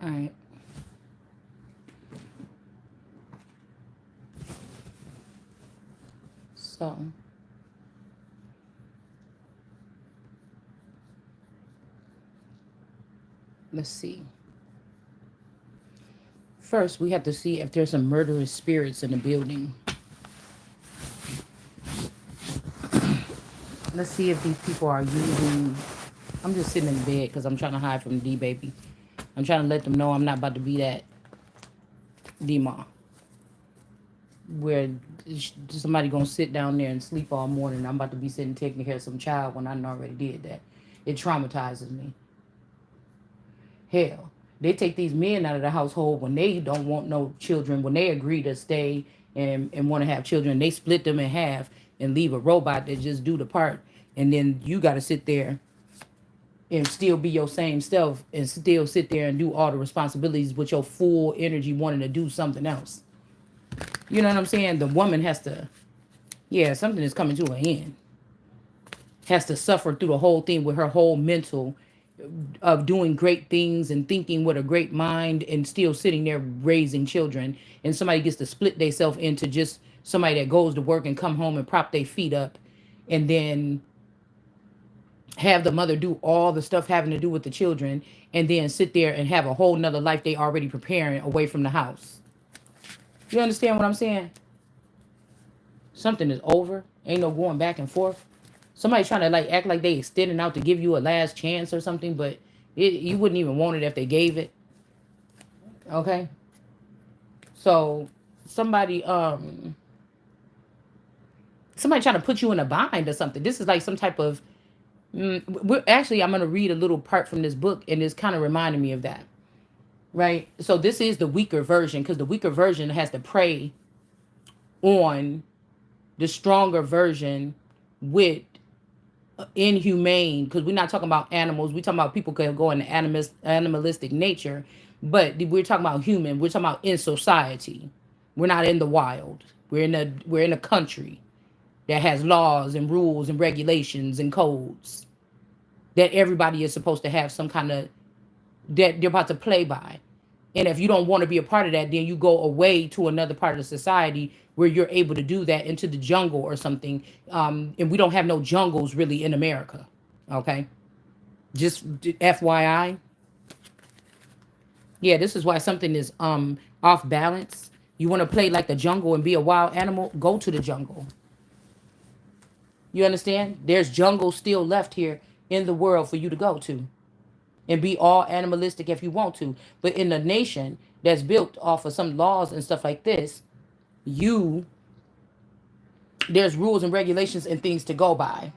All right. So let's see. First, we have to see if there's some murderous spirits in the building. Let's see if these people are using. I'm just sitting in bed because I'm trying to hide from D baby. I'm trying to let them know I'm not about to be that D-Ma where somebody gonna sit down there and sleep all morning. I'm about to be sitting taking care of some child when I already did that. It traumatizes me. Hell, they take these men out of the household when they don't want no children. When they agree to stay and want to have children, they split them in half and leave a robot that just do the part. And then you got to sit there and still be your same self and still sit there and do all the responsibilities with your full energy wanting to do something else. You know what I'm saying? The woman has to, yeah, something is coming to an end. Has to suffer through the whole thing with her whole mental of doing great things and thinking with a great mind and still sitting there raising children. And somebody gets to split themselves into just somebody that goes to work and come home and prop their feet up and then have the mother do all the stuff having to do with the children and then sit there and have a whole nother life they already preparing away from the house. You understand what I'm saying? Something is over. Ain't no going back and forth. Somebody trying to like act like they extending out to give you a last chance or something, but you wouldn't even want it if they gave it. Okay? So somebody somebody trying to put you in a bind or something. This is like some type of we're actually I'm gonna read a little part from this book and it's kind of reminding me of that. Right? So this is the weaker version because the weaker version has to prey on the stronger version with inhumane, because we're not talking about animals, we're talking about people could go into animalistic nature, but we're talking about human, we're talking about in society. We're not in the wild, we're in a country that has laws and rules and regulations and codes that everybody is supposed to have some kind of that they're about to play by. And if you don't want to be a part of that, then you go away to another part of the society where you're able to do that, into the jungle or something. And we don't have no jungles really in America. Okay. Just FYI. Yeah, this is why something is off balance. You want to play like the jungle and be a wild animal? Go to the jungle. You understand? There's jungle still left here in the world for you to go to and be all animalistic if you want to. But in a nation that's built off of some laws and stuff like this, you there's rules and regulations and things to go by.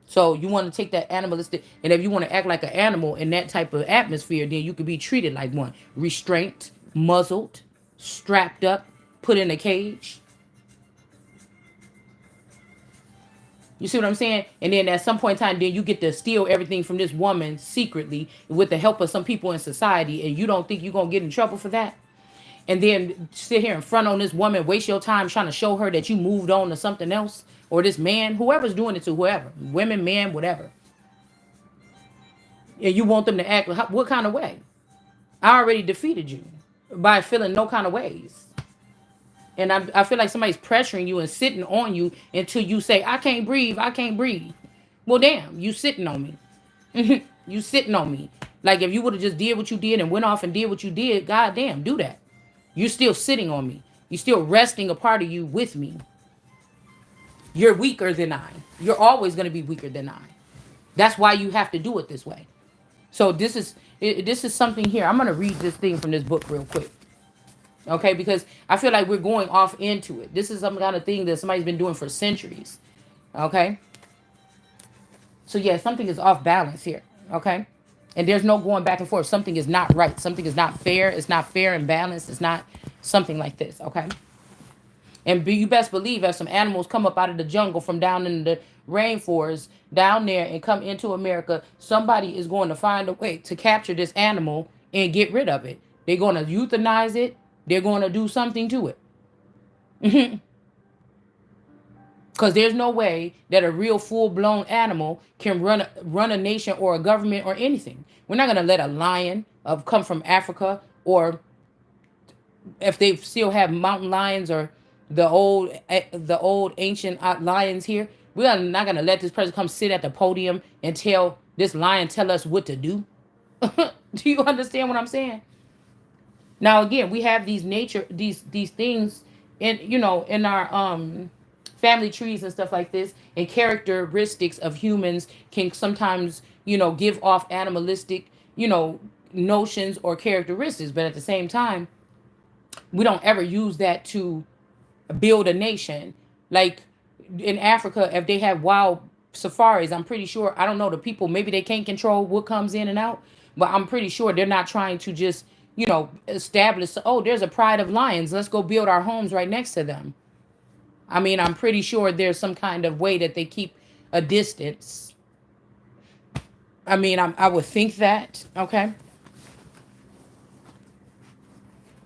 So you want to take that animalistic, and if you want to act like an animal in that type of atmosphere, then you could be treated like one. Restrained, muzzled, strapped up, put in a cage. You see what I'm saying? And then at some point in time, then you get to steal everything from this woman secretly with the help of some people in society, and you don't think you're going to get in trouble for that? And then sit here in front on this woman, waste your time trying to show her that you moved on to something else, or this man, whoever's doing it to whoever, women, man, whatever. And you want them to act what kind of way? I already defeated you by feeling no kind of ways. And I feel like somebody's pressuring you and sitting on you until you say, I can't breathe, I can't breathe. Well, damn, you sitting on me. You sitting on me. Like if you would have just did what you did and went off and did what you did, goddamn, do that. You're still sitting on me. You're still resting a part of you with me. You're weaker than I. You're always going to be weaker than I. That's why you have to do it this way. So this is something here. I'm going to read this thing from this book real quick. Okay, because I feel like we're going off into it. This is some kind of thing that somebody's been doing for centuries. Okay? So yeah, something is off balance here. Okay? And there's no going back and forth. Something is not right. Something is not fair. It's not fair and balanced. It's not something like this. Okay? And you best believe if some animals come up out of the jungle from down in the rainforest down there and come into America, somebody is going to find a way to capture this animal and get rid of it. They're going to euthanize it. They're going to do something to it. Because there's no way that a real full-blown animal can run a nation or a government or anything. We're not going to let a lion come from Africa, or if they still have mountain lions or the old ancient lions here. We are not going to let this person come sit at the podium and tell us what to do. Do you understand what I'm saying? Now again, we have these things in our family trees and stuff like this, and characteristics of humans can sometimes give off animalistic notions or characteristics, but at the same time, we don't ever use that to build a nation. Like in Africa, if they have wild safaris, I'm pretty sure, I don't know, the people, maybe they can't control what comes in and out, but I'm pretty sure they're not trying to just, establish, oh, there's a pride of lions, let's go build our homes right next to them. I mean, I'm pretty sure there's some kind of way that they keep a distance. I mean, I would think that, okay?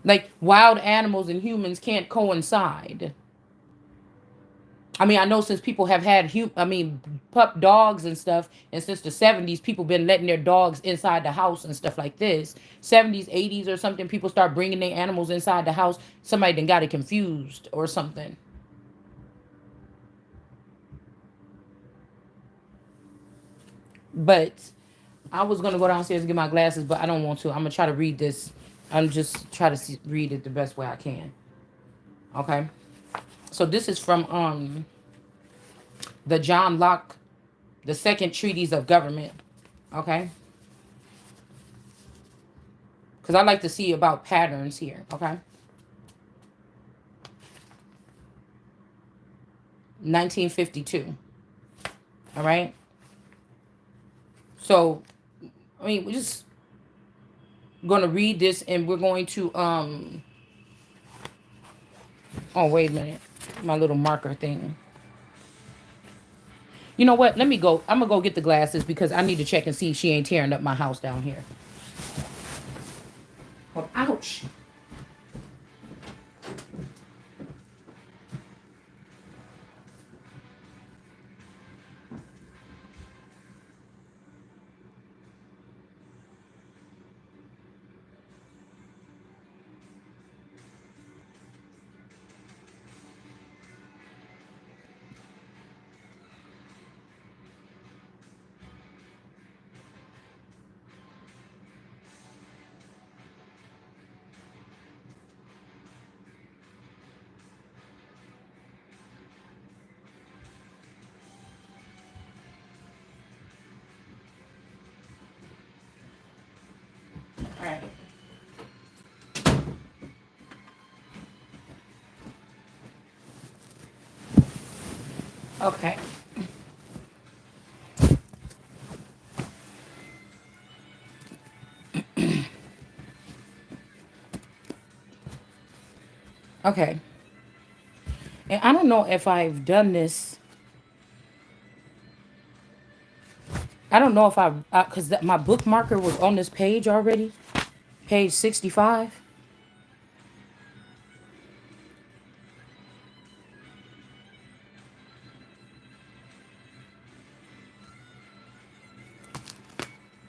Like wild animals and humans can't coincide. I mean, I know since people have had pup dogs and stuff, and since the 70s, people been letting their dogs inside the house and stuff like this. 70s, 80s or something, people start bringing their animals inside the house. Somebody then got it confused or something. But I was gonna go downstairs and get my glasses, but I don't want to. I'm gonna try to read this. I'm just try to read it the best way I can. Okay. So this is from the John Locke, the Second Treatise of Government. Okay. Because I like to see about patterns here. Okay. 1952. All right. So, I mean, we're just going to read this, and we're going to, oh, wait a minute. My little marker thing. You know what? Let me go. I'm going to go get the glasses because I need to check and see if she ain't tearing up my house down here. Oh, ouch. All right. Okay. Okay. And I don't know if I've done this. I don't know if because my bookmarker was on this page already. Page 65.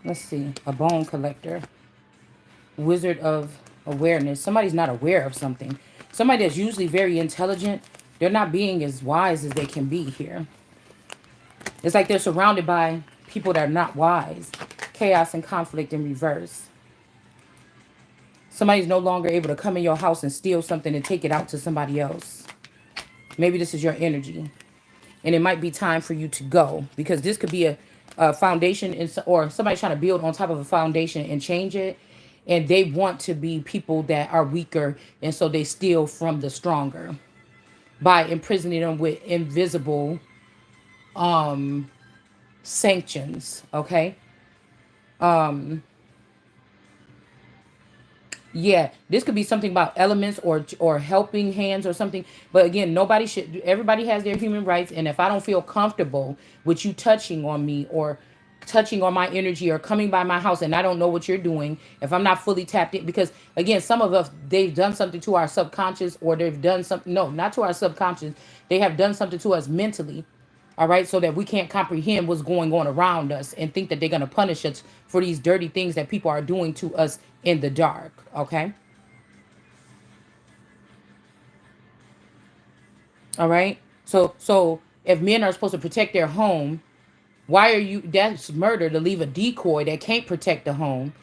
Let's see. A bone collector. Wizard of awareness. Somebody's not aware of something. Somebody that's usually very intelligent, they're not being as wise as they can be here. It's like they're surrounded by people that are not wise. Chaos and conflict in reverse. Somebody's no longer able to come in your house and steal something and take it out to somebody else. Maybe this is your energy. And it might be time for you to go. Because this could be a foundation, or somebody trying to build on top of a foundation and change it. And they want to be people that are weaker. And so they steal from the stronger. By imprisoning them with invisible sanctions. Okay. Yeah, this could be something about elements or helping hands or something. But again, everybody has their human rights. And if I don't feel comfortable with you touching on me or touching on my energy or coming by my house and I don't know what you're doing, if I'm not fully tapped in, because again, some of us, they've done something to our subconscious, or they've done something, no, not to our subconscious, they have done something to us mentally, all right, so that we can't comprehend what's going on around us and think that they're going to punish us for these dirty things that people are doing to us in the dark, okay? All right? So if men are supposed to protect their home, why are you, that's murder to leave a decoy that can't protect the home,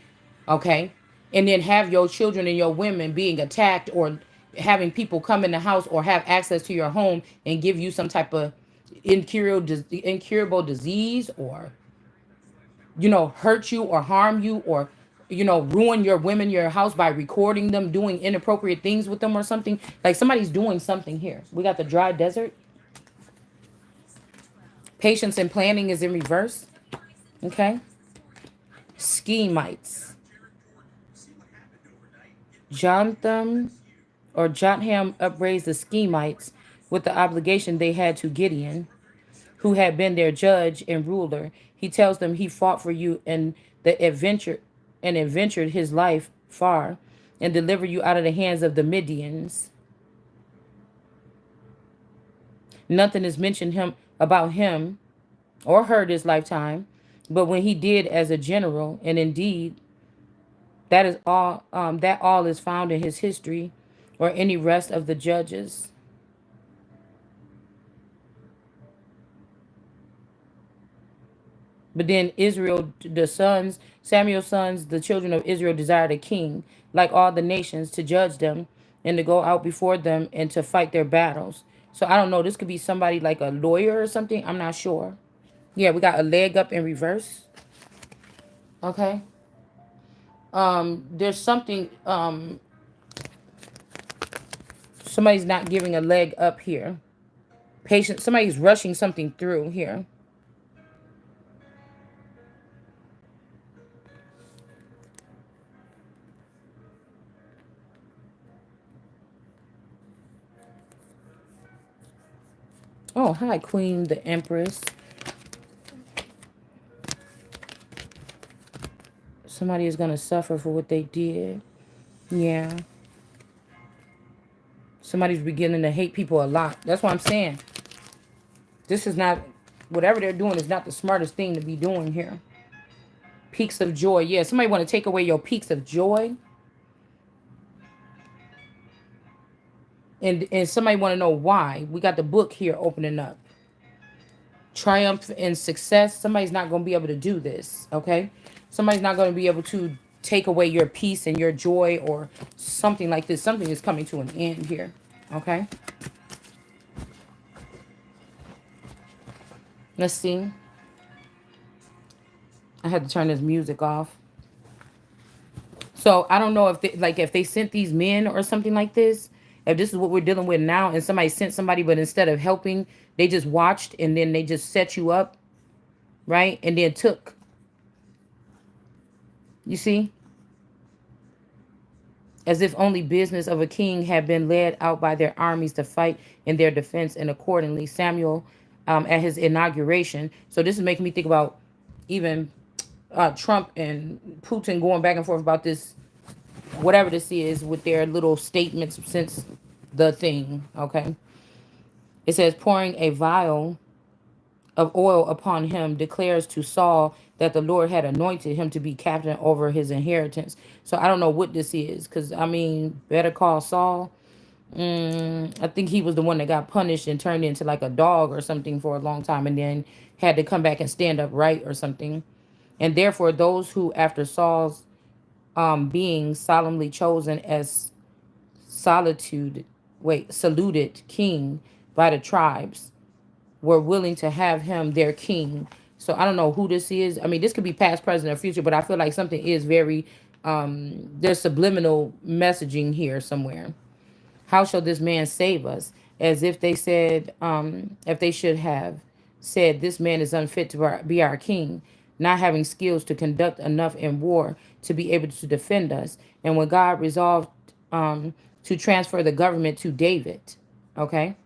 okay? And then have your children and your women being attacked, or having people come in the house or have access to your home and give you some type of incurable disease, or hurt you or harm you, or ruin your women, your house, by recording them doing inappropriate things with them or something. Like somebody's doing something here. We got the dry desert. Patience and planning is in reverse. Okay. Schemites. Jotham or Jotham upraised the Schemites with the obligation they had to Gideon, who had been their judge and ruler. He tells them he fought for you and the adventure and adventured his life far, and delivered you out of the hands of the Midians. Nothing is mentioned him about him or her this lifetime, but when he did as a general, and indeed that is all. That all is found in his history, or any rest of the judges. But then Israel, the sons, Samuel's sons, the children of Israel desired a king, like all the nations, to judge them and to go out before them and to fight their battles. So I don't know. This could be somebody like a lawyer or something. I'm not sure. Yeah, we got a leg up in reverse. Okay. There's something. Somebody's not giving a leg up here. Patient. Somebody's rushing something through here. Oh, hi, Queen, the Empress. Somebody is going to suffer for what they did. Yeah. Somebody's beginning to hate people a lot. That's what I'm saying. This is not, whatever they're doing is not the smartest thing to be doing here. Peaks of joy. Yeah, somebody want to take away your peaks of joy. And somebody want to know why. We got the book here opening up. Triumph and success. Somebody's not going to be able to do this, okay? Somebody's not going to be able to take away your peace and your joy or something like this. Something is coming to an end here, okay? Let's see. I had to turn this music off. So I don't know if they, like, if they sent these men or something like this, if this is what we're dealing with now, and somebody sent somebody, but instead of helping, they just watched and then they just set you up, right? And then took. You see? As if only business of a king had been led out by their armies to fight in their defense, and accordingly, Samuel, at his inauguration. So this is making me think about even Trump and Putin going back and forth about this, whatever this is, with their little statements since the thing, okay? It says, pouring a vial of oil upon him, declares to Saul that the Lord had anointed him to be captain over his inheritance. So I don't know what this is, because, I mean, better call Saul. I think he was the one that got punished and turned into like a dog or something for a long time, and then had to come back and stand upright or something. And therefore, those who, after Saul's being solemnly chosen as saluted king by the tribes, were willing to have him their king. So I don't know who this is. I mean, this could be past, present, or future, but I feel like something is very, there's subliminal messaging here somewhere. How shall this man save us? As if they said, if they should have said, this man is unfit to be our king, not having skills to conduct enough in war to be able to defend us. And when God resolved to transfer the government to David, okay,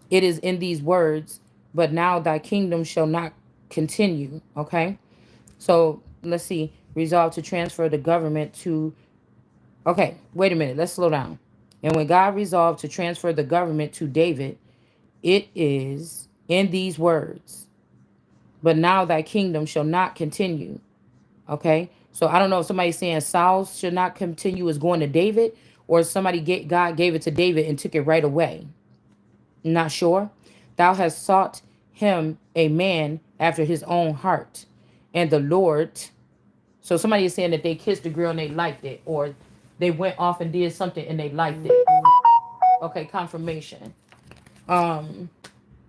it is in these words, but now thy kingdom shall not continue. Okay. So let's see. Resolve to transfer the government to. Okay, wait a minute. Let's slow down. And when God resolved to transfer the government to David, it is in these words: but now thy kingdom shall not continue. Okay. So I don't know if somebody's saying Saul should not continue is going to David, or somebody God gave it to David and took it right away. Not sure. Thou hast sought him a man after his own heart. And the Lord. So somebody is saying that they kissed a girl and they liked it, or they went off and did something and they liked it. Okay, confirmation. I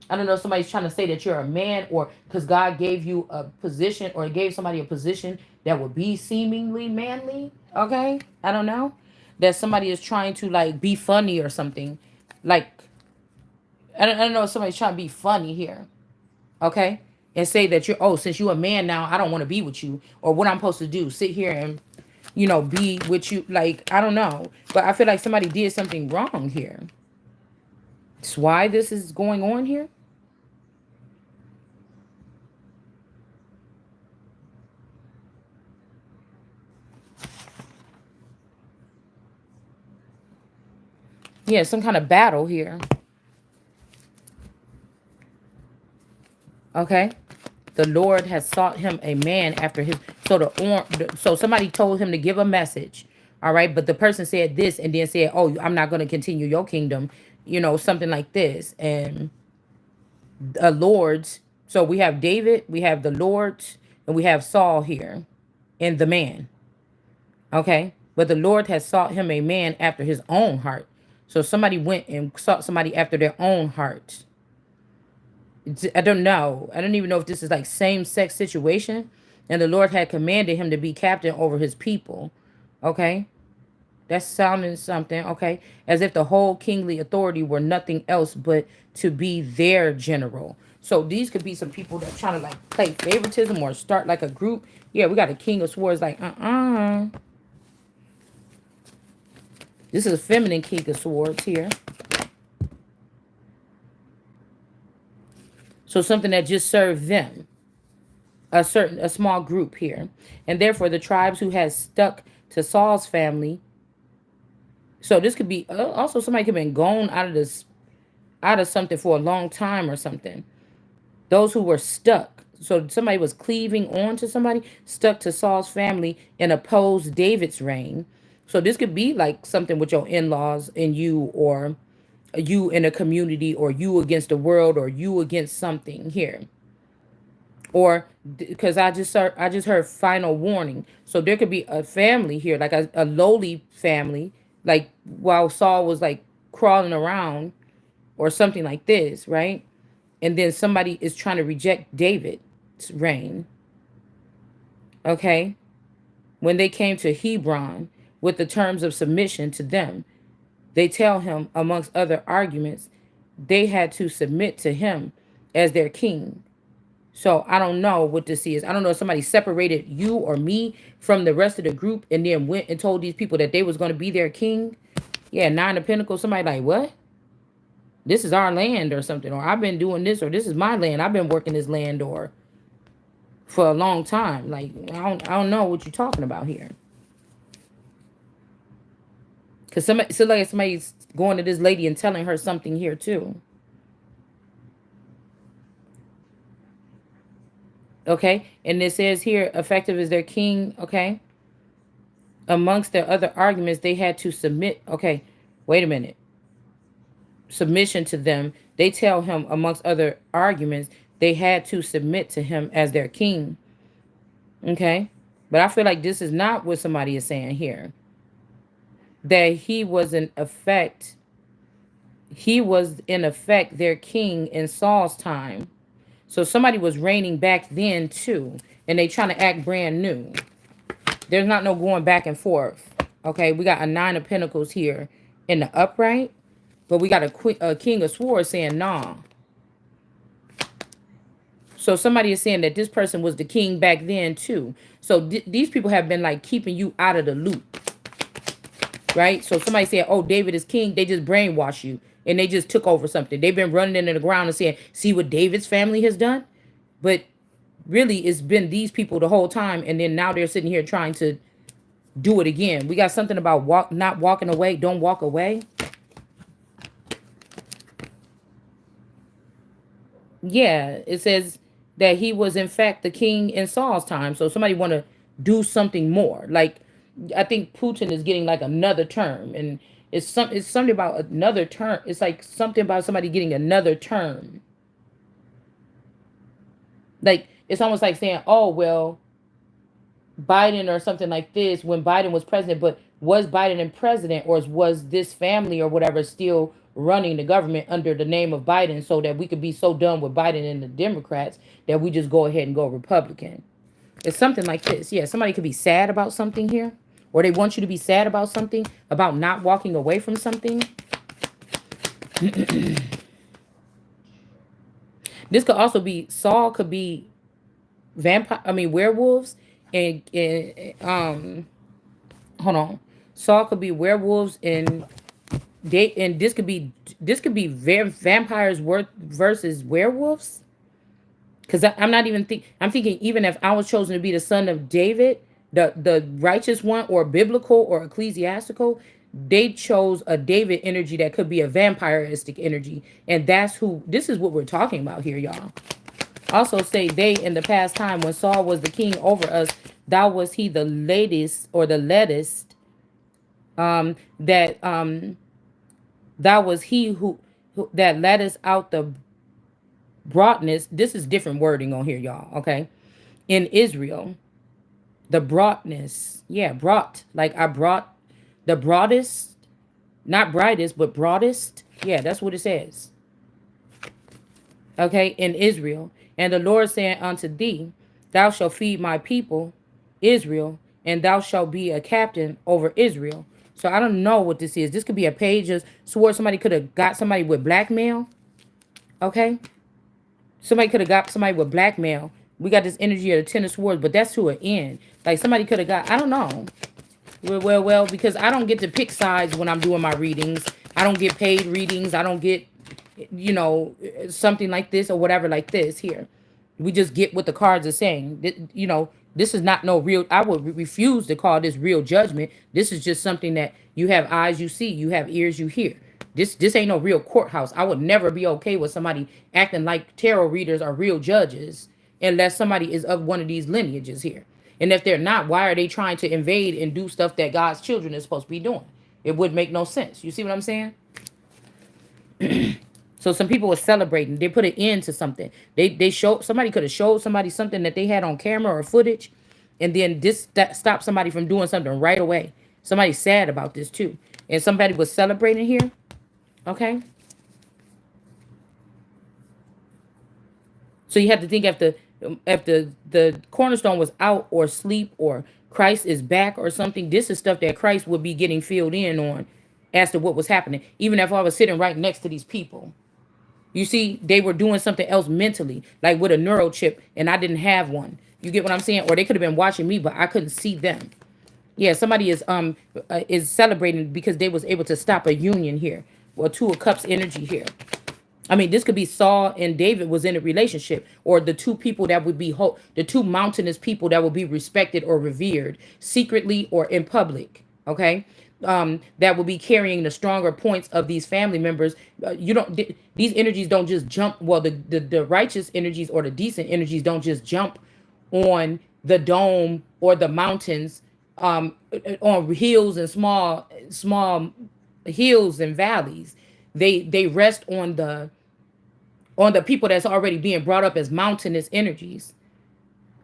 don't know if somebody's trying to say that you're a man, or because God gave you a position, or gave somebody a position that would be seemingly manly. Okay. I don't know. That somebody is trying to like be funny or something. Like, I don't know if somebody's trying to be funny here. Okay. And say that you're, oh, since you're a man now, I don't want to be with you. Or what I'm supposed to do, sit here and, be with you. Like, I don't know. But I feel like somebody did something wrong here. That's why this is going on here. Yeah, some kind of battle here. Okay. The Lord has sought him a man after his. So somebody told him to give a message. All right. But the person said this and then said, oh, I'm not going to continue your kingdom. Something like this. And a Lord's. So we have David, we have the Lord, and we have Saul here and the man. Okay. But the Lord has sought him a man after his own heart. So somebody went and sought somebody after their own heart. I don't know. I don't even know if this is like same-sex situation. And the Lord had commanded him to be captain over his people. Okay. That's sounding something. Okay. As if the whole kingly authority were nothing else but to be their general. So these could be some people that are trying to like play favoritism or start like a group. Yeah, we got a king of swords like, This is a feminine king of swords here. So something that just served them. A small group here. And therefore the tribes who had stuck to Saul's family. So this could be also somebody could have been gone out of something for a long time or something. Those who were stuck. So somebody was cleaving on to somebody, stuck to Saul's family and opposed David's reign. So this could be like something with your in-laws and you, or you in a community, or you against the world, or you against something here. Or because I just heard final warning. So there could be a family here, like a lowly family, like while Saul was like crawling around or something like this, right? And then somebody is trying to reject David's reign. Okay. When they came to Hebron with the terms of submission to them, they tell him, amongst other arguments, they had to submit to him as their king. So I don't know what this is. I don't know if somebody separated you or me from the rest of the group and then went and told these people that they was going to be their king. Yeah, 9 of Pentacles. Somebody like, what? This is our land or something. Or I've been doing this, or this is my land. I've been working this land or for a long time. Like, I don't know what you're talking about here. Because somebody's going to this lady and telling her something here too. Okay. And it says here, effective as their king. Okay. Amongst their other arguments, they had to submit. Okay. Wait a minute. Submission to them. They tell him, amongst other arguments, they had to submit to him as their king. Okay. But I feel like this is not what somebody is saying here. That he was in effect their king in Saul's time. So somebody was reigning back then too, and they trying to act brand new. There's not no going back and forth. Okay, we got a 9 of Pentacles here in the upright, but we got a king of swords saying nah. So somebody is saying that this person was the king back then too. So these people have been like keeping you out of the loop. Right? So somebody said, oh, David is king. They just brainwash you. And they just took over something. They've been running into the ground and saying, see what David's family has done? But really it's been these people the whole time, and then now they're sitting here trying to do it again. We got something about not walking away. Don't walk away. Yeah, it says that he was in fact the king in Saul's time. So somebody want to do something more. Like I think Putin is getting like another term, and it's something about another term. It's like something about somebody getting another term. Like it's almost like saying, "Oh well, Biden or something like this when Biden was president, but was Biden in president or was this family or whatever still running the government under the name of Biden so that we could be so done with Biden and the Democrats that we just go ahead and go Republican?" It's something like this. Yeah, somebody could be sad about something here, or they want you to be sad about something, about not walking away from something. This could also be Saul could be vampire. I mean werewolves, and hold on. Saul could be werewolves and this could be vampires versus werewolves. Because I'm not even I'm thinking even if I was chosen to be the son of David, the righteous one, or biblical or ecclesiastical, they chose a David energy that could be a vampiristic energy, and that's who this is what we're talking about here, y'all. Also say they in the past time when Saul was the king over us, thou was he the latest or the lettest, that thou was he who that led us out the broadness. This is different wording on here, y'all. Okay. In Israel, the broadness. Yeah, brought. Like I brought the broadest, not brightest, but broadest. Yeah, that's what it says. Okay, in Israel. And the Lord said unto thee, thou shalt feed my people, Israel, and thou shalt be a captain over Israel. So I don't know what this is. This could be a page of sword. Somebody could have got somebody with blackmail. Okay. Somebody could have got somebody with blackmail. We got this energy of the Ten of Swords, but that's to an end. Like somebody could have got, I don't know. Well, because I don't get to pick sides when I'm doing my readings. I don't get paid readings. I don't get, something like this or whatever like this here. We just get what the cards are saying. This is not no real, I would refuse to call this real judgment. This is just something that you have eyes you see, you have ears you hear. This ain't no real courthouse. I would never be okay with somebody acting like tarot readers are real judges unless somebody is of one of these lineages here. And if they're not, why are they trying to invade and do stuff that God's children is supposed to be doing? It would make no sense. You see what I'm saying? So some people were celebrating. They put an end to something. They showed somebody could have showed somebody something that they had on camera or footage, and then that stopped somebody from doing something right away. Somebody's sad about this too, and somebody was celebrating here. Okay. So you have to think if the cornerstone was out or sleep or Christ is back or something. This is stuff that Christ would be getting filled in on as to what was happening. Even if I was sitting right next to these people. You see, they were doing something else mentally, like with a neural chip, and I didn't have one. You get what I'm saying? Or they could have been watching me, but I couldn't see them. Yeah, somebody is celebrating because they was able to stop a union here, or Two of Cups energy here. I mean, this could be Saul and David was in a relationship, or the two people that would be the two mountainous people that would be respected or revered secretly or in public. Okay, that will be carrying the stronger points of these family members. You don't; these energies don't just jump. Well, the righteous energies or the decent energies don't just jump on the dome or the mountains, on hills and small hills and valleys. They rest on the people that's already being brought up as mountainous energies.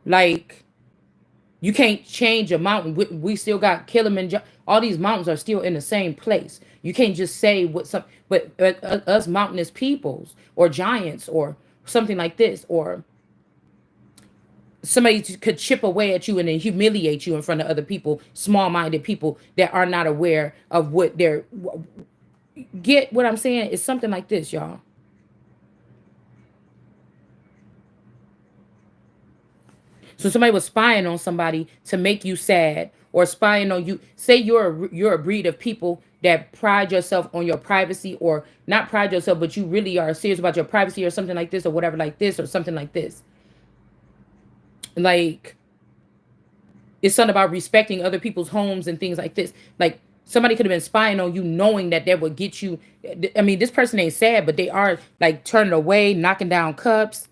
Like you can't change a mountain. We still got Kilimanjaro. All these mountains are still in the same place. You can't just say what some, but us mountainous peoples or giants or something like this, or somebody could chip away at you and then humiliate you in front of other people, small-minded people that are not aware of what they're. Get what I'm saying? It's something like this, y'all. So somebody was spying on somebody to make you sad, or spying on you. Say you're a breed of people that pride yourself on your privacy, or not pride yourself, but you really are serious about your privacy or something like this or whatever like this or something like this. Like, it's something about respecting other people's homes and things like this. Like, somebody could have been spying on you, knowing that that would get you. I mean, this person ain't sad, but they are like turning away, knocking down cups.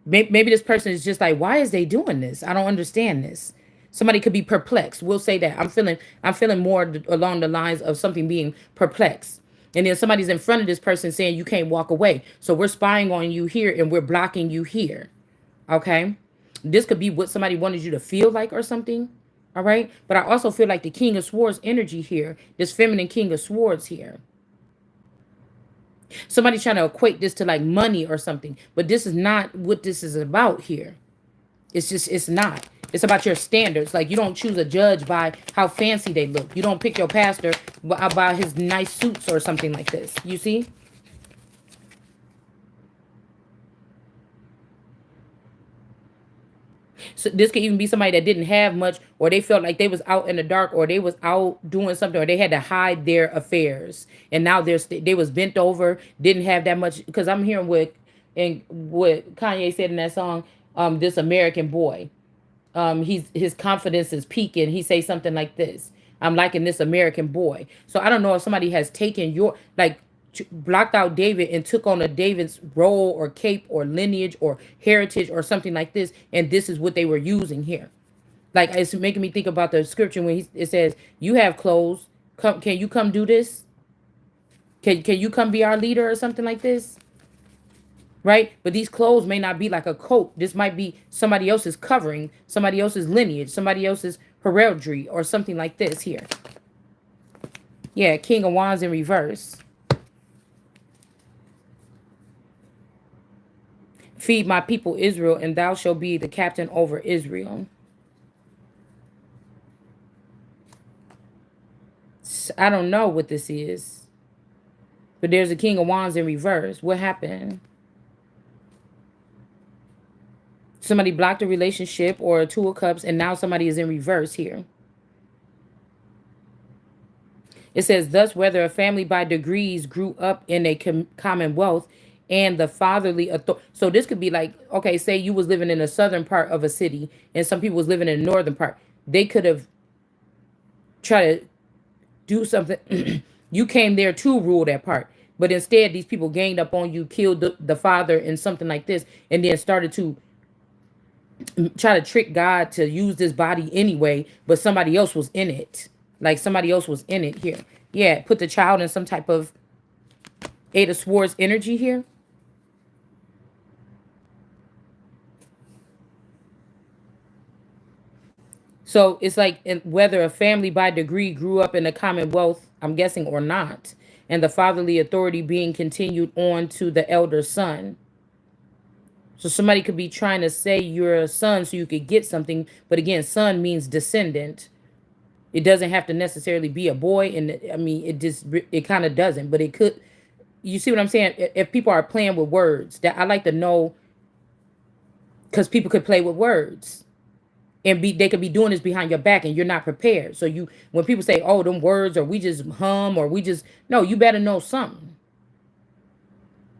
Maybe this person is just like, why is they doing this? I don't understand this. Somebody could be perplexed. We'll say that. I'm feeling more along the lines of something being perplexed. And then somebody's in front of this person saying you can't walk away. So we're spying on you here and we're blocking you here. Okay? This could be what somebody wanted you to feel like or something. All right? But I also feel like the King of Swords energy here, this feminine King of Swords here. Somebody's trying to equate this to like money or something, but this is not what this is about here. It's not. It's about your standards. Like, you don't choose a judge by how fancy they look. You don't pick your pastor by his nice suits or something like this. You see? So this could even be somebody that didn't have much, or they felt like they was out in the dark, or they was out doing something, or they had to hide their affairs, and now they was bent over, didn't have that much. Because I'm hearing what Kanye said in that song, this American boy, his confidence is peaking. He say something like this: I'm liking this American boy. So I don't know if somebody has taken your, like, blocked out David and took on a David's role or cape or lineage or heritage or something like this, and this is what they were using here. Like, it's making me think about the scripture when it says, "You have clothes. Come, can you come do this? Can you come be our leader or something like this?" Right? But these clothes may not be like a coat. This might be somebody else's covering, somebody else's lineage, somebody else's heraldry, or something like this here. Yeah, King of Wands in reverse. Feed my people Israel, and thou shalt be the captain over Israel. I don't know what this is, but there's a King of Wands in reverse. What happened? Somebody blocked a relationship or a Two of Cups, and now somebody is in reverse here. It says, thus, whether a family by degrees grew up in a commonwealth and the fatherly authority. So this could be like, okay, say you was living in the southern part of a city and some people was living in the northern part. They could have tried to do something. You came there to rule that part. But instead, these people ganged up on you, killed the father and something like this, and then started to try to trick God to use this body anyway, but somebody else was in it. Like, somebody else was in it here. Yeah, put the child in some type of Eight of Swords energy here. So it's like, whether a family by degree grew up in a commonwealth, I'm guessing, or not, and the fatherly authority being continued on to the elder son. So somebody could be trying to say you're a son so you could get something, but again, son means descendant. It doesn't have to necessarily be a boy, and I mean, it kind of doesn't, but it could. You see what I'm saying? If people are playing with words, that I like to know, because people could play with words, and they could be doing this behind your back, and you're not prepared. So when people say, "Oh, them words," or "we just hum," or "we just," no, you better know something.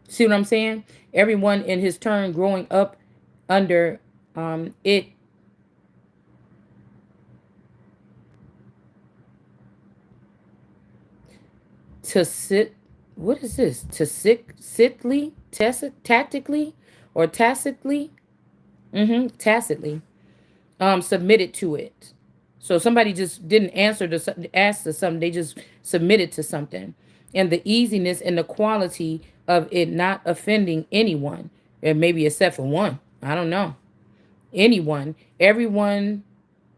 See what I'm saying? Everyone in his turn growing up under it. To sit, what is this? To sitly, tactically, or tacitly, tacitly, submitted to it. So somebody just didn't ask to something, they just submitted to something. And the easiness and the quality of it not offending anyone, and maybe except for one, I don't know, anyone, everyone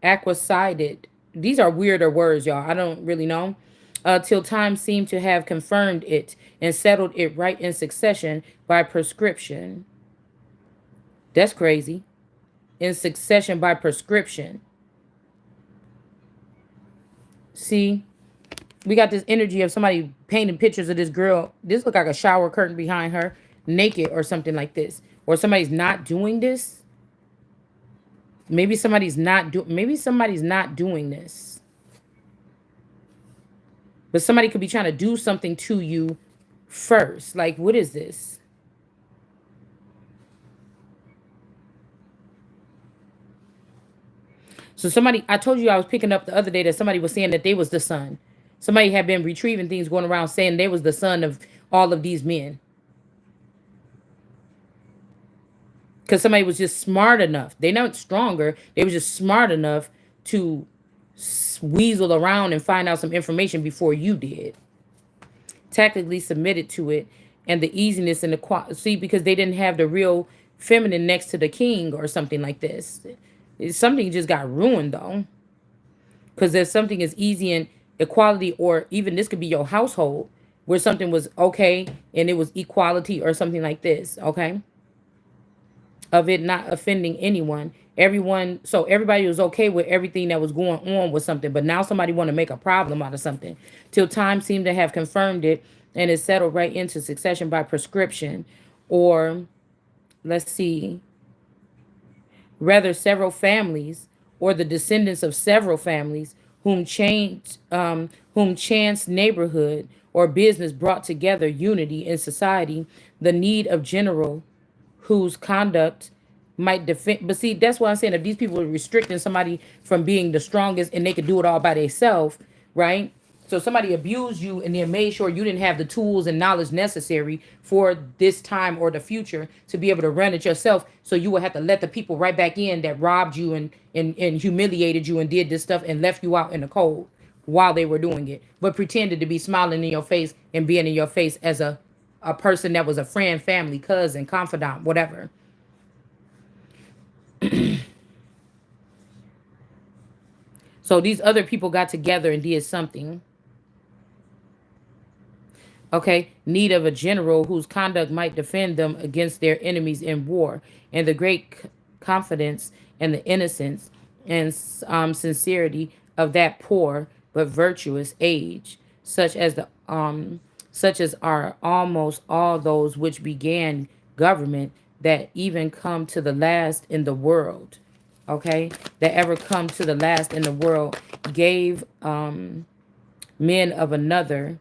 acquiesced. These are weirder words, y'all. I don't really know. Till time seemed to have confirmed it and settled it right in succession by prescription. That's crazy. In succession by prescription. See, we got this energy of somebody painting pictures of this girl. This look like a shower curtain behind her, naked or something like this. Or somebody's not doing this. Maybe somebody's not doing this. But somebody could be trying to do something to you first. Like, what is this? So somebody, I told you I was picking up the other day that somebody was saying that they was the son. Somebody had been retrieving things going around saying they was the son of all of these men. Because somebody was just smart enough. They not stronger. They was just smart enough to weasel around and find out some information before you did. Tactically submitted to it, and the easiness and the see, because they didn't have the real feminine next to the king or something like this. Something just got ruined though. Because if something is easy and equality, or even this could be your household where something was okay and it was equality or something like this, okay? Of it not offending anyone. Everyone, so everybody was okay with everything that was going on with something, but now somebody want to make a problem out of something. Till time seemed to have confirmed it and is settled right into succession by prescription. Or let's see, rather several families or the descendants of several families whom chance neighborhood or business brought together unity in society, the need of general whose conduct might defend. But see, that's why I'm saying if these people are restricting somebody from being the strongest and they could do it all by themselves, right? So somebody abused you and then made sure you didn't have the tools and knowledge necessary for this time or the future to be able to run it yourself. So you would have to let the people right back in that robbed you and humiliated you and did this stuff and left you out in the cold while they were doing it, but pretended to be smiling in your face and being in your face as a person that was a friend, family, cousin, confidant, whatever. So these other people got together and did something. Okay, need of a general whose conduct might defend them against their enemies in war, and the great confidence and the innocence and sincerity of that poor but virtuous age, such as are almost all those which began government that even come to the last in the world. Okay, that ever come to the last in the world, gave men of another.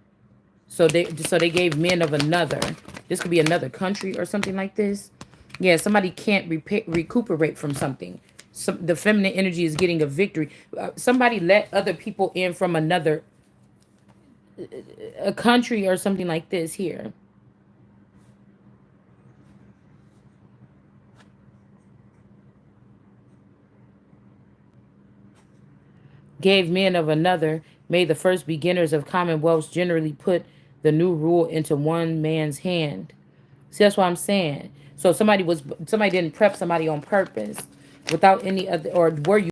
So they gave men of another. This could be another country or something like this. Yeah, somebody can't recuperate from something. The feminine energy is getting a victory. Somebody let other people in from another a country or something like this here. Gave men of another, may the first beginners of commonwealths generally put the new rule into one man's hand. See, that's what I'm saying. So somebody didn't prep somebody on purpose without any other, or were you